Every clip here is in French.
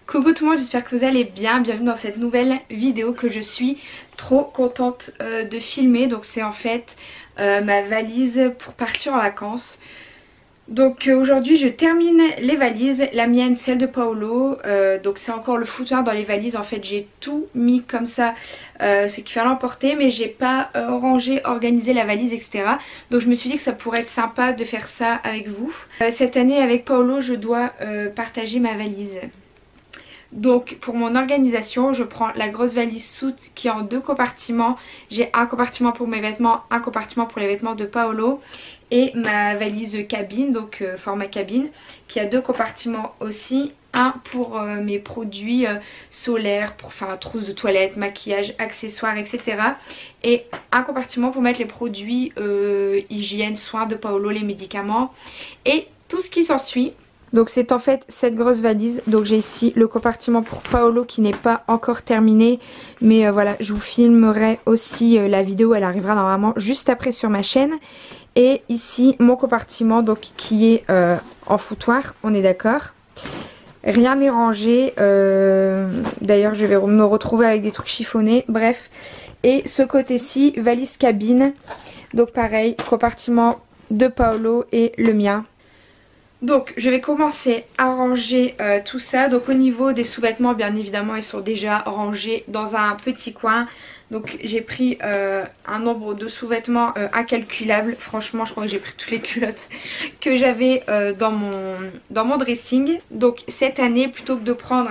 Coucou tout le monde, j'espère que vous allez bien. Bienvenue dans cette nouvelle vidéo que je suis trop contente de filmer. Donc c'est en fait ma valise pour partir en vacances. Donc aujourd'hui je termine les valises, la mienne, celle de Paolo, donc c'est encore le foutoir dans les valises. En fait j'ai tout mis comme ça, ce qu'il fallait emporter, mais j'ai pas rangé, organisé la valise, etc. Donc je me suis dit que ça pourrait être sympa de faire ça avec vous. Cette année avec Paolo je dois partager ma valise. Donc pour mon organisation, je prends la grosse valise soute qui est en 2 compartiments. J'ai un compartiment pour mes vêtements, un compartiment pour les vêtements de Paolo. Et ma valise cabine, donc format cabine, qui a 2 compartiments aussi. Un pour mes produits solaires, pour faire trousse de toilette, maquillage, accessoires, etc. Et un compartiment pour mettre les produits hygiène, soins de Paolo, les médicaments et tout ce qui s'ensuit. Donc c'est en fait cette grosse valise. Donc j'ai ici le compartiment pour Paolo qui n'est pas encore terminé. Mais voilà, je vous filmerai aussi la vidéo, elle arrivera normalement juste après sur ma chaîne. Et ici mon compartiment donc qui est en foutoir, on est d'accord. Rien n'est rangé. D'ailleurs je vais me retrouver avec des trucs chiffonnés. Bref. Et ce côté-ci, valise cabine. Donc pareil, compartiment de Paolo et le mien. Donc je vais commencer à ranger tout ça. Donc au niveau des sous-vêtements, bien évidemment ils sont déjà rangés dans un petit coin. Donc j'ai pris un nombre de sous-vêtements incalculable. Franchement je crois que j'ai pris toutes les culottes que j'avais dans mon dressing. Donc cette année, plutôt que de prendre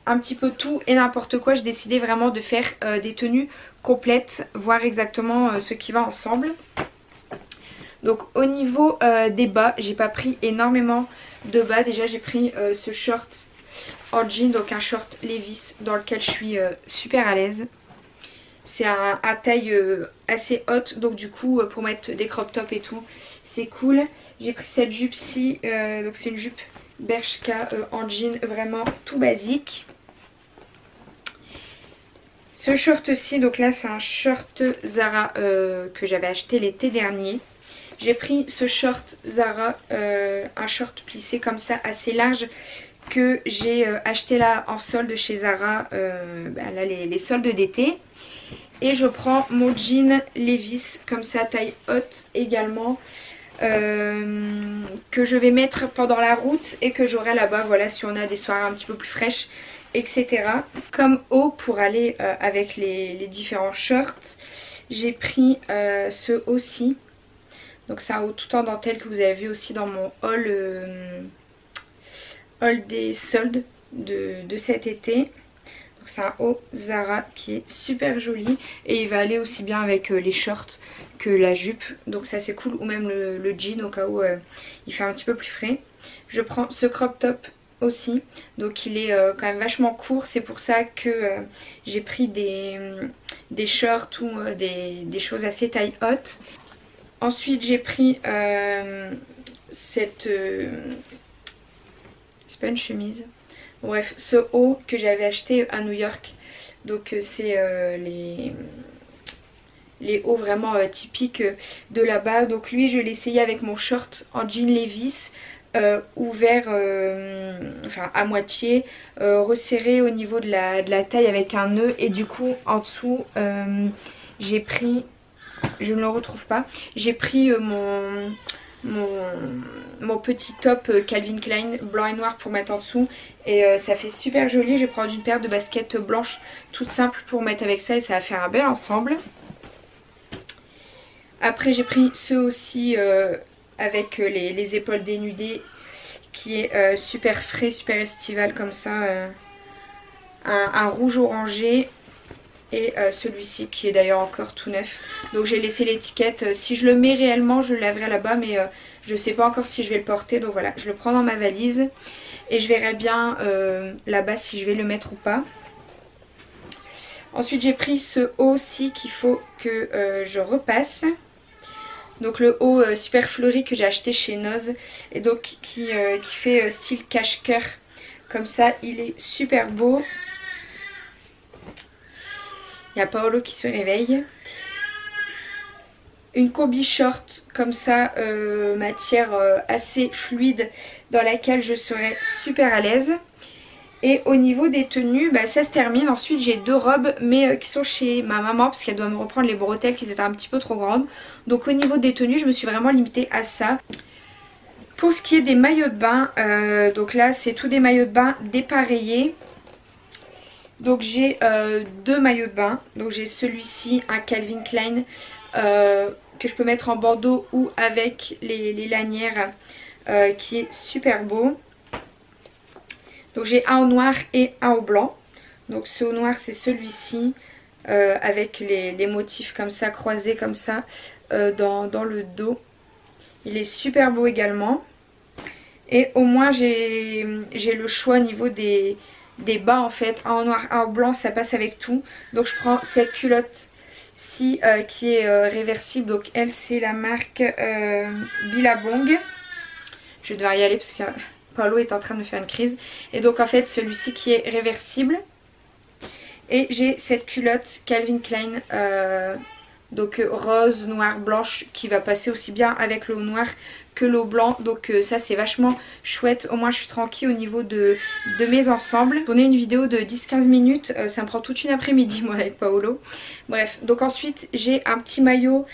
un petit peu tout et n'importe quoi, j'ai décidé vraiment de faire des tenues complètes, voir exactement ce qui va ensemble. Donc au niveau des bas, j'ai pas pris énormément de bas. Déjà j'ai pris ce short en jean, donc un short Levi's dans lequel je suis super à l'aise. C'est à taille assez haute, donc du coup pour mettre des crop tops et tout, c'est cool. J'ai pris cette jupe-ci, donc c'est une jupe Bershka en jean, vraiment tout basique. Ce short-ci, donc là c'est un short Zara que j'avais acheté l'été dernier. J'ai pris ce short Zara, un short plissé comme ça assez large que j'ai acheté là en solde chez Zara, là les soldes d'été. Et je prends mon jean Levi's comme ça taille haute également, que je vais mettre pendant la route et que j'aurai là-bas, voilà, si on a des soirées un petit peu plus fraîches, etc. Comme haut pour aller avec les différents shorts, j'ai pris ce haut-ci. Donc c'est un haut tout en dentelle que vous avez vu aussi dans mon haul des soldes de cet été. Donc c'est un haut Zara qui est super joli. Et il va aller aussi bien avec les shorts que la jupe. Donc c'est assez cool. Ou même le jean au cas où il fait un petit peu plus frais. Je prends ce crop top aussi. Donc il est quand même vachement court. C'est pour ça que j'ai pris des shorts ou des choses assez taille haute. Ensuite j'ai pris cette... c'est pas une chemise. Bref, ce haut que j'avais acheté à New York. Donc c'est les hauts vraiment typiques de là-bas. Donc lui je l'ai essayé avec mon short en jean Levi's. Ouvert, enfin à moitié, resserré au niveau de la taille avec un nœud. Et du coup en dessous j'ai pris... je ne le retrouve pas. J'ai pris mon petit top Calvin Klein blanc et noir pour mettre en dessous. Et ça fait super joli. Je vais prendre une paire de baskets blanches toutes simples pour mettre avec ça. Et ça va faire un bel ensemble. Après j'ai pris ceux aussi avec les épaules dénudées. Qui est super frais, super estival comme ça. Un rouge orangé. Et celui-ci qui est d'ailleurs encore tout neuf. Donc j'ai laissé l'étiquette. Si je le mets réellement je le laverai là-bas. Mais je sais pas encore si je vais le porter. Donc voilà, je le prends dans ma valise. Et je verrai bien là-bas si je vais le mettre ou pas. Ensuite j'ai pris ce haut aussi qu'il faut que je repasse. Donc le haut super fleuri que j'ai acheté chez Noz. Et donc qui fait style cache-cœur. Comme ça il est super beau. Il y a Paolo qui se réveille. Une combi short comme ça, matière assez fluide dans laquelle je serai super à l'aise. Et au niveau des tenues, bah, ça se termine. Ensuite j'ai 2 robes mais qui sont chez ma maman parce qu'elle doit me reprendre les bretelles qui étaient un petit peu trop grandes. Donc au niveau des tenues je me suis vraiment limitée à ça. Pour ce qui est des maillots de bain, donc là c'est tous des maillots de bain dépareillés. Donc j'ai 2 maillots de bain. Donc j'ai celui-ci, un Calvin Klein que je peux mettre en bandeau ou avec les lanières qui est super beau. Donc j'ai un au noir et un au blanc. Donc ce au noir c'est celui-ci avec les motifs comme ça, croisés comme ça dans le dos. Il est super beau également. Et au moins j'ai le choix au niveau des bas en fait. Un au noir, un au blanc, ça passe avec tout. Donc je prends cette culotte-ci qui est réversible. Donc elle c'est la marque Billabong. Je vais devoir y aller parce que Paolo est en train de me faire une crise. Et donc en fait celui-ci qui est réversible. Et j'ai cette culotte Calvin Klein donc rose, noire, blanche qui va passer aussi bien avec le haut noir que le haut blanc. Donc ça c'est vachement chouette. Au moins je suis tranquille au niveau de mes ensembles. Tourner une vidéo de 10-15 minutes, ça me prend toute une après-midi moi avec Paolo. Bref, donc ensuite j'ai un petit maillot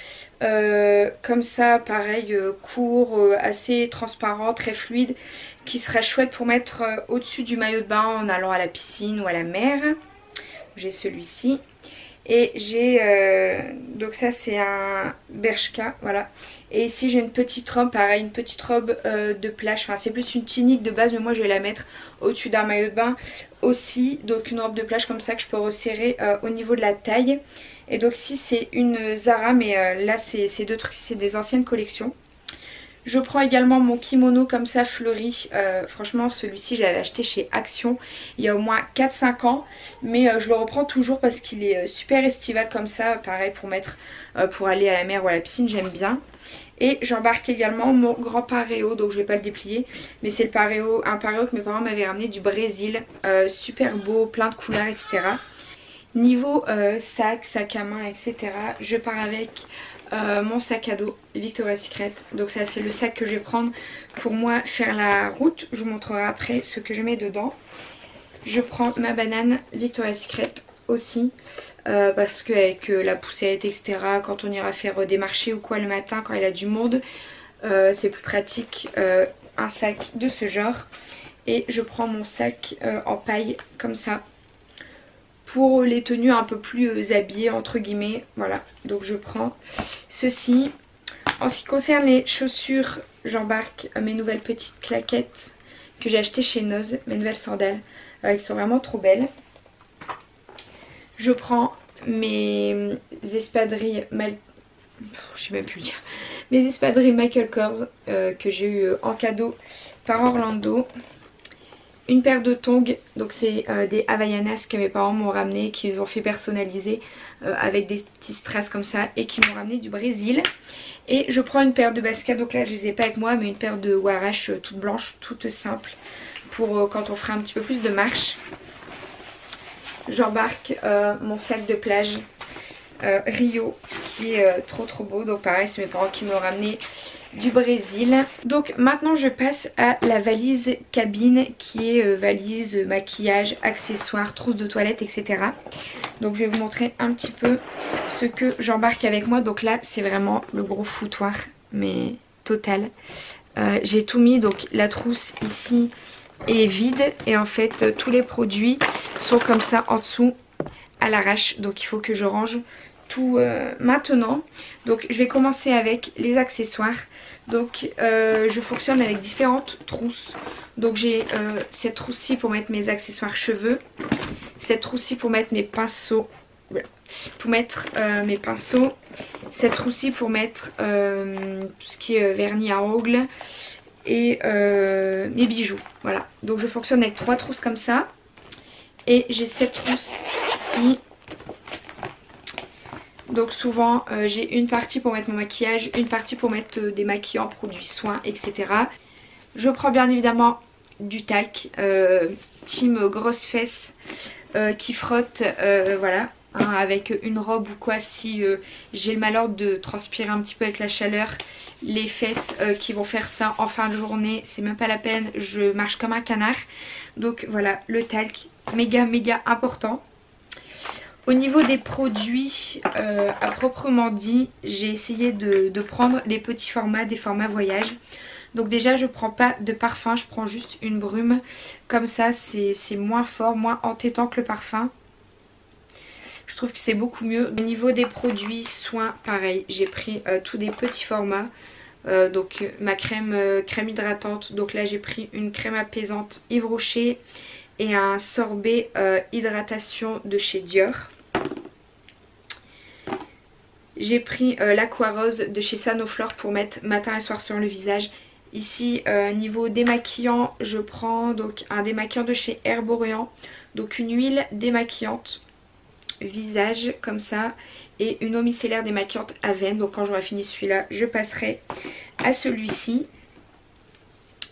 comme ça, pareil, court, assez transparent, très fluide, qui serait chouette pour mettre au-dessus du maillot de bain en allant à la piscine ou à la mer. J'ai celui-ci. Et j'ai donc ça c'est un Bershka, voilà. Et ici j'ai une petite robe, pareil, une petite robe de plage. Enfin c'est plus une tunique de base mais moi je vais la mettre au-dessus d'un maillot de bain aussi. Donc une robe de plage comme ça que je peux resserrer au niveau de la taille. Et donc ici c'est une Zara mais là c'est deux trucs, c'est des anciennes collections. Je prends également mon kimono comme ça fleuri. Franchement celui-ci je l'avais acheté chez Action il y a au moins 4-5 ans. Mais je le reprends toujours parce qu'il est super estival comme ça. Pareil pour mettre pour aller à la mer ou à la piscine, j'aime bien. Et j'embarque également mon grand pareo, donc je vais pas le déplier. Mais c'est un pareo que mes parents m'avaient ramené du Brésil. Super beau, plein de couleurs, etc. Niveau sac à main, etc. Je pars avec mon sac à dos Victoria's Secret. Donc ça c'est le sac que je vais prendre pour moi faire la route. Je vous montrerai après ce que je mets dedans. Je prends ma banane Victoria's Secret aussi. Parce qu'avec la poussette, etc. Quand on ira faire des marchés ou quoi le matin quand il y a du monde, c'est plus pratique un sac de ce genre. Et je prends mon sac en paille comme ça pour les tenues un peu plus habillées entre guillemets. Voilà, donc je prends ceci. En ce qui concerne les chaussures, j'embarque mes nouvelles petites claquettes que j'ai achetées chez Noz, mes nouvelles sandales qui sont vraiment trop belles. Je prends mes espadrilles je sais même plus le dire. Mes espadrilles Michael Kors que j'ai eu en cadeau par Orlando. Une paire de tongs, donc c'est des Havaianas que mes parents m'ont ramené, qu'ils ont fait personnaliser avec des petits strass comme ça et qui m'ont ramené du Brésil. Et je prends une paire de baskets, donc là je les ai pas avec moi, mais une paire de Warash toute blanche, toute simple pour quand on fera un petit peu plus de marche. J'embarque mon sac de plage Rio qui est trop beau, donc pareil c'est mes parents qui m'ont ramené du Brésil. Donc maintenant je passe à la valise cabine qui est valise, maquillage, accessoires, trousse de toilette, etc. Donc je vais vous montrer un petit peu ce que j'embarque avec moi. Donc là c'est vraiment le gros foutoir mais total. J'ai tout mis, donc la trousse ici est vide et en fait tous les produits sont comme ça en dessous à l'arrache. Donc il faut que je range tout maintenant. Donc je vais commencer avec les accessoires. Donc je fonctionne avec différentes trousses. Donc j'ai cette trousse-ci pour mettre mes accessoires cheveux, cette trousse-ci pour mettre mes pinceaux, cette trousse-ci pour mettre tout ce qui est vernis à ongles et mes bijoux. Voilà, donc je fonctionne avec 3 trousses comme ça. Et j'ai cette trousse-ci. Donc souvent j'ai une partie pour mettre mon maquillage, une partie pour mettre des maquillants, produits soins, etc. Je prends bien évidemment du talc, team grosse fesse qui frotte, voilà, hein, avec une robe ou quoi si j'ai le malheur de transpirer un petit peu avec la chaleur. Les fesses qui vont faire ça en fin de journée, c'est même pas la peine, je marche comme un canard. Donc voilà, le talc, méga important. Au niveau des produits à proprement dit, j'ai essayé de prendre des petits formats, des formats voyage. Donc déjà je prends pas de parfum, je prends juste une brume. Comme ça c'est moins fort, moins entêtant que le parfum. Je trouve que c'est beaucoup mieux. Au niveau des produits soins, pareil, j'ai pris tous des petits formats. Donc ma crème hydratante, donc là j'ai pris une crème apaisante Yves Rocher et un sorbet hydratation de chez Dior. J'ai pris l'Aqua-Rose de chez Sanoflore pour mettre matin et soir sur le visage. Ici niveau démaquillant, je prends donc un démaquillant de chez Herborian, donc une huile démaquillante visage comme ça et une eau micellaire démaquillante à veine. Donc quand j'aurai fini celui-là, je passerai à celui-ci.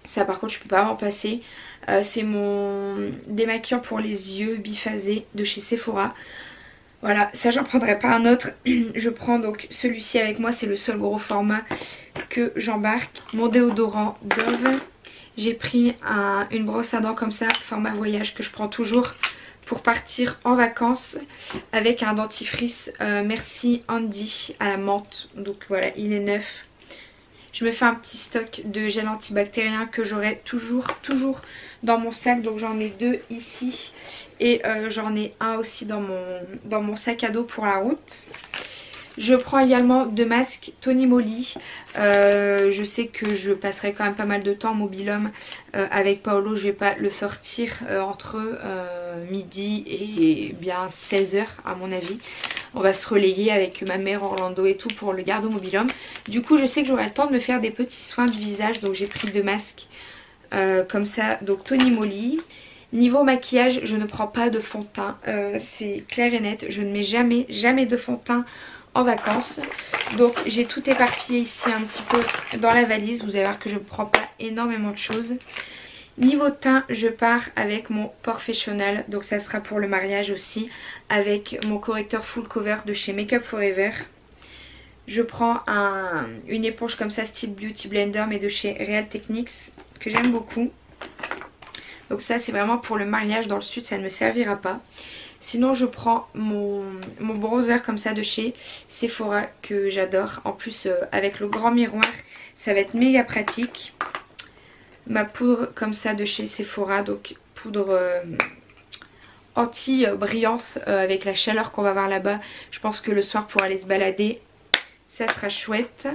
Ça par contre je peux pas m'en passer. C'est mon démaquillant pour les yeux biphasé de chez Sephora. Voilà, ça j'en prendrai pas un autre. Je prends donc celui-ci avec moi, c'est le seul gros format que j'embarque. Mon déodorant Dove. J'ai pris une brosse à dents comme ça, format voyage, que je prends toujours pour partir en vacances, avec un dentifrice Merci Andy à la menthe. Donc voilà, il est neuf. Je me fais un petit stock de gel antibactérien que j'aurai toujours dans mon sac. Donc j'en ai 2 ici et j'en ai un aussi dans mon sac à dos pour la route. Je prends également 2 masques Tony Moly. Je sais que je passerai quand même pas mal de temps en mobil-homme avec Paolo. Je vais pas le sortir entre midi et bien 16 h à mon avis. On va se relayer avec ma mère, Orlando et tout pour le garder au mobil-homme. Du coup je sais que j'aurai le temps de me faire des petits soins de visage. Donc j'ai pris 2 masques comme ça. Donc Tony Moly. Niveau maquillage, je ne prends pas de fond de teint. C'est clair et net. Je ne mets jamais de fond de teint en vacances. Donc j'ai tout éparpillé ici un petit peu dans la valise. Vous allez voir que je ne prends pas énormément de choses. Niveau teint, je pars avec mon Professional. Donc ça sera pour le mariage aussi. Avec mon correcteur full cover de chez Make Up Forever. Je prends une éponge comme ça style Beauty Blender mais de chez Real Techniques que j'aime beaucoup. Donc ça c'est vraiment pour le mariage, dans le sud ça ne me servira pas. Sinon je prends mon bronzer comme ça de chez Sephora que j'adore. En plus avec le grand miroir ça va être méga pratique. Ma poudre comme ça de chez Sephora, donc poudre anti-brillance avec la chaleur qu'on va avoir là-bas. Je pense que le soir pour aller se balader ça sera chouette.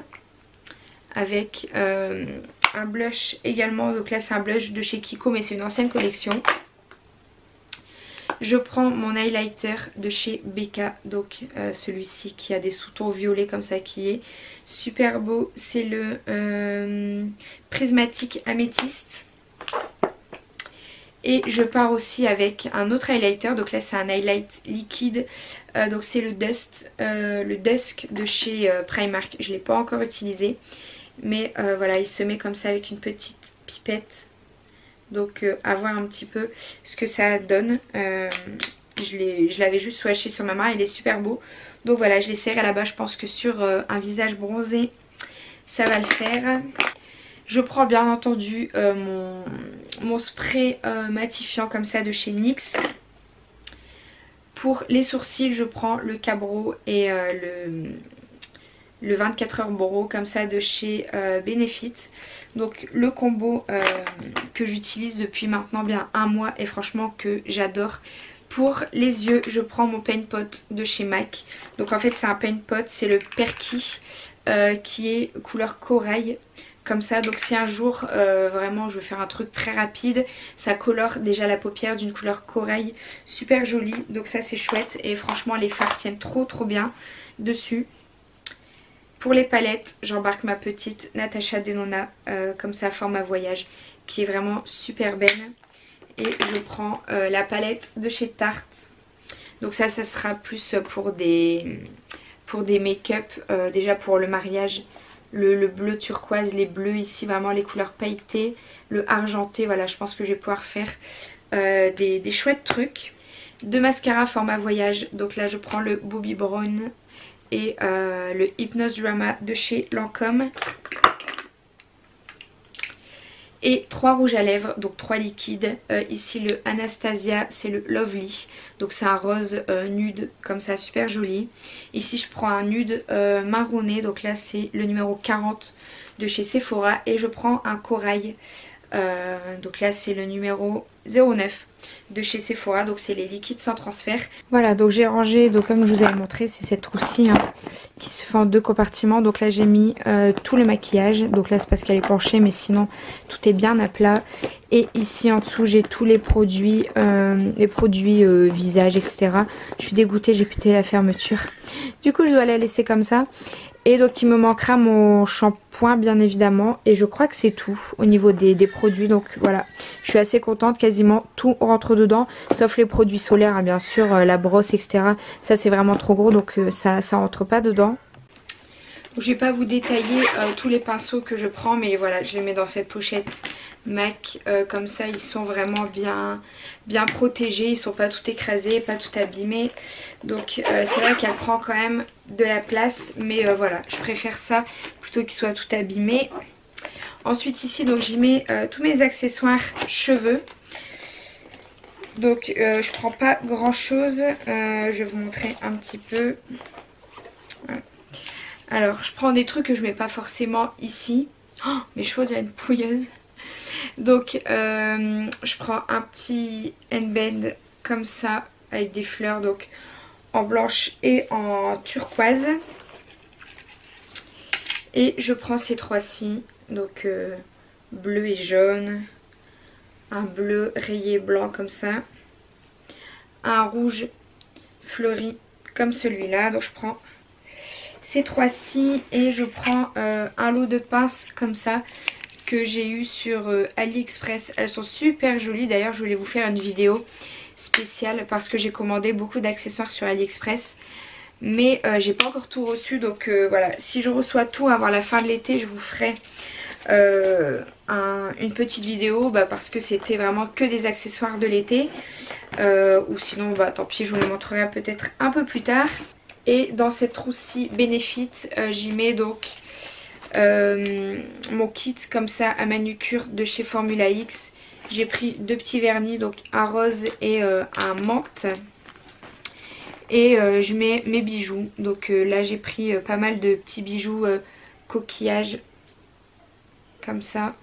Avec un blush également, donc là c'est un blush de chez Kiko mais c'est une ancienne collection. Je prends mon highlighter de chez Becca, donc celui-ci qui a des sous-tons violets comme ça qui est super beau. C'est le prismatique améthyste. Et je pars aussi avec un autre highlighter, donc là c'est un highlight liquide, donc c'est le Dusk de chez Primark. Je ne l'ai pas encore utilisé. Mais voilà, il se met comme ça avec une petite pipette. Donc à voir un petit peu ce que ça donne. Je l'avais juste swatché sur ma main, il est super beau. Donc voilà, je l'essaierai là-bas. Je pense que sur un visage bronzé, ça va le faire. Je prends bien entendu mon spray matifiant comme ça de chez NYX. Pour les sourcils, je prends le Cabro et le 24 heures Boro comme ça de chez Benefit. Donc le combo que j'utilise depuis maintenant bien un mois et franchement que j'adore. Pour les yeux, je prends mon Paint Pot de chez MAC. Donc en fait c'est un Paint Pot, c'est le Perky qui est couleur corail. Comme ça, donc si un jour vraiment je veux faire un truc très rapide, ça colore déjà la paupière d'une couleur corail super jolie. Donc ça c'est chouette et franchement les fards tiennent trop bien dessus. Pour les palettes, j'embarque ma petite Natasha Denona comme ça format voyage qui est vraiment super belle. Et je prends la palette de chez Tarte. Donc ça sera plus pour des make-up, déjà pour le mariage. Le bleu turquoise, les bleus ici, vraiment les couleurs pailletées, le argenté, voilà je pense que je vais pouvoir faire des chouettes trucs. 2 mascaras format voyage, donc là je prends le Bobbi Brown et le Hypnose Drama de chez Lancôme. Et 3 rouges à lèvres, donc 3 liquides. Ici le Anastasia, c'est le Lovely. Donc c'est un rose nude comme ça, super joli. Ici je prends un nude marronné, donc là c'est le numéro 40 de chez Sephora. Et je prends un corail, donc là c'est le numéro 09 de chez Sephora, donc c'est les liquides sans transfert. Voilà, donc j'ai rangé, donc comme je vous avais montré, c'est cette trousse-ci hein, qui se fait en 2 compartiments. Donc là j'ai mis tout le maquillage, donc là c'est parce qu'elle est penchée, mais sinon tout est bien à plat. Et ici en dessous j'ai tous les produits visage, etc. Je suis dégoûtée, j'ai pété la fermeture, du coup je dois la laisser comme ça. Et donc il me manquera mon shampoing bien évidemment. Et je crois que c'est tout au niveau des produits. Donc voilà, je suis assez contente, quasiment tout rentre dedans. Sauf les produits solaires hein, bien sûr, la brosse etc. Ça c'est vraiment trop gros donc ça rentre pas dedans. Donc, je vais pas vous détailler tous les pinceaux que je prends. Mais voilà, je les mets dans cette pochette MAC. Comme ça ils sont vraiment bien protégés. Ils sont pas tout écrasés, pas tout abîmés. Donc c'est vrai qu'elle prend quand même de la place, mais voilà, je préfère ça plutôt qu'il soit tout abîmé. Ensuite ici donc j'y mets tous mes accessoires cheveux. Donc je prends pas grand chose, je vais vous montrer un petit peu. Voilà. Alors je prends des trucs que je mets pas forcément ici. Oh, mes cheveux deviennent une pouilleuse. Donc je prends un petit handband comme ça avec des fleurs, donc en blanche et en turquoise. Et je prends ces 3-ci, donc bleu et jaune, un bleu rayé blanc comme ça, un rouge fleuri comme celui-là. Donc je prends ces 3-ci et je prends un lot de pinces comme ça que j'ai eu sur AliExpress. Elles sont super jolies, d'ailleurs je voulais vous faire une vidéo spéciale parce que j'ai commandé beaucoup d'accessoires sur AliExpress, mais j'ai pas encore tout reçu. Donc voilà, si je reçois tout avant la fin de l'été, je vous ferai une petite vidéo parce que c'était vraiment que des accessoires de l'été, ou sinon tant pis, je vous les montrerai peut-être un peu plus tard. Et dans cette trousse-ci Benefit, j'y mets donc mon kit comme ça à manucure de chez Formula X. J'ai pris 2 petits vernis, donc un rose et un menthe. Et je mets mes bijoux. Donc là j'ai pris pas mal de petits bijoux coquillages comme ça.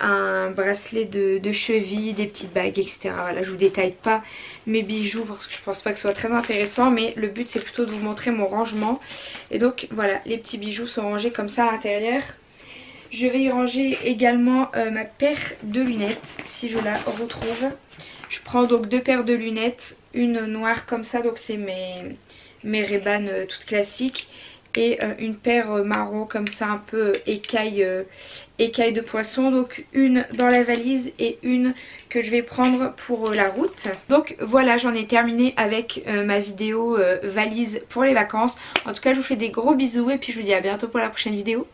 Un bracelet de cheville, des petites bagues, etc. Voilà, je vous détaille pas mes bijoux parce que je pense pas que ce soit très intéressant, mais le but c'est plutôt de vous montrer mon rangement. Et donc voilà, les petits bijoux sont rangés comme ça à l'intérieur. Je vais y ranger également ma paire de lunettes si je la retrouve. Je prends donc 2 paires de lunettes, une noire comme ça, donc c'est mes Ray-Ban toutes classiques, et une paire marron comme ça un peu écaille de poisson. Donc une dans la valise et une que je vais prendre pour la route. Donc voilà, j'en ai terminé avec ma vidéo valise pour les vacances. En tout cas je vous fais des gros bisous et puis je vous dis à bientôt pour la prochaine vidéo.